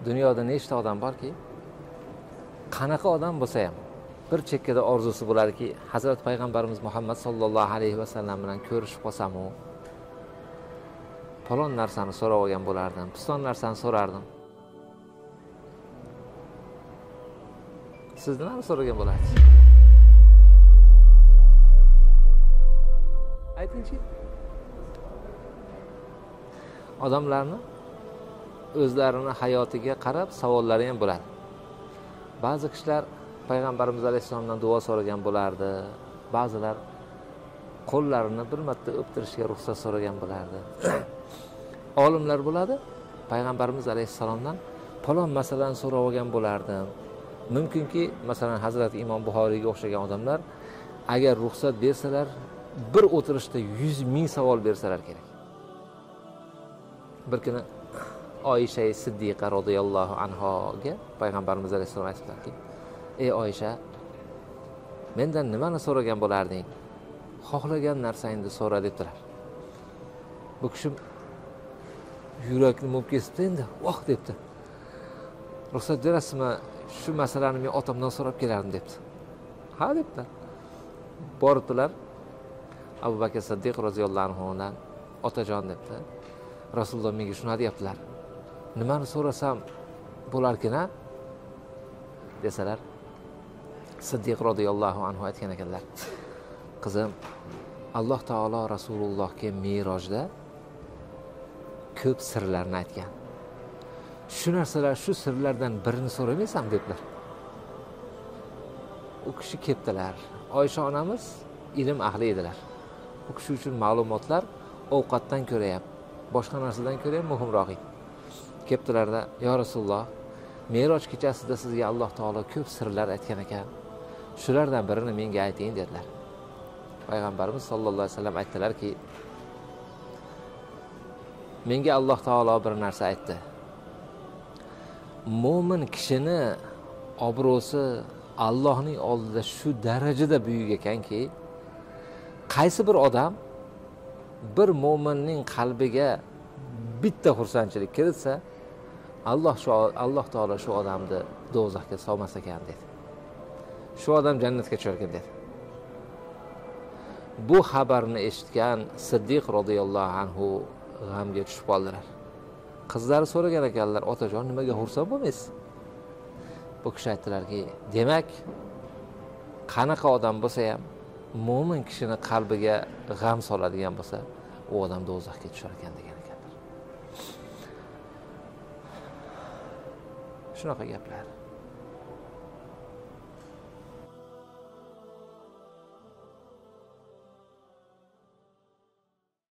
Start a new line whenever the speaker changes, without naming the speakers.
dunyoda nechta odam borki, qanaqa odam bo'lsa ham bir chekkada orzusi bo'ladiki, Hazrat payg'ambarimiz Muhammad sallallohu alayhi vasallam bilan ko'rishib qolsam-u, falon narsani so'rab olgan bo'lardim, piston narsani so'rardim. Siz nimani so'ragan bo'lardingiz? Aytingchi. Odamlarni o'zlarini hayotiga qarab savollari ham bo'ladi. Ba'zi kishilar payg'ambarimiz alayhisolamdan duo so'ragan bo'lardi. Ba'zilar qo'llarini bir marta o'ptirishga ruxsat so'ragan bo'lardi. Olimlar bo'ladi, payg'ambarimiz alayhisolamdan falon masalani so'rab olgan bo'lardim. Mumkinki, masalan, Hazrat Imom Buxoriyga o'xshagan odamlar agar ruxsat bersalar, bir o'tirishda 100,000 savol bersalar kerak. Bir kuni Oysha Siddiqa radhiyallohu anhoga payg'ambarimiz alayhisalom aytdilarki: "Ey Oysha, mendan nimani so'ragan bo'larding? Xohlagan narsangni so'ra" debdilar. Bu kishi yurakni mo'p kesibdi endi, "Voh" debdi. "Ruxsat berasizmi? Shu masalani men otamdan so'rab kelardim" debdi. "Ha" debdilar. Boribdilar Abu Bakr Siddiq roziyallohu anhudan, "Otajon" debdi. Rasululloh menga shuni deyaptilar. "Nimani so'rasam bo'larkin-a?" desalar, Siddiq roziyallohu anhu aytgan ekanlar: "Qizim, Alloh taolo Rasulullohga Mirojda ko'p sirlarni aytgan. Shu narsalar, shu sirlardan birini so'ramaysan" dedilar. U kishi ketdilar. Oysha onamiz ilm ahli edilar. U kishi uchun ma'lumotlar ovqatdan ko'ra ham, boshqa narsadan ko'ra ham muhimroq edi. Kelibdilarda: "Ya Rasululloh, Meroj kechasida sizga Alloh taolo ko'p sirlar aytgan ekan. Shulardan birini menga ayting" dedilar. Payg'ambarimiz sollallohu alayhi vasallam aytdilarki: "Menga Alloh taolo bir narsa aytdi. Mo'min kishini obro'si Allohning oldida shu darajada buyuk ekanki, qaysi bir odam bir mo'minning qalbiga bitta xursandchilik kiritsa, Alloh taolo shu odamni do'zaxga solmas ekan" dedi. "Shu odam jannatga tushar ekan" dedi. Bu xabarni eshitgan Siddiq radhiyallohu anhu g'amga tushib qoldilar. Qizlari so'ragan ekanlar: "Otajon, nimaga xursand bo'lmaysiz?" Bu kishi aytdilarki: "Demak, qanaqa odam bo'lsa ham mo'min kishini qalbiga g'am soladigan bo'lsa, u odam do'zaxga tushar ekan" degan ekanlar. Shunaqa gaplar.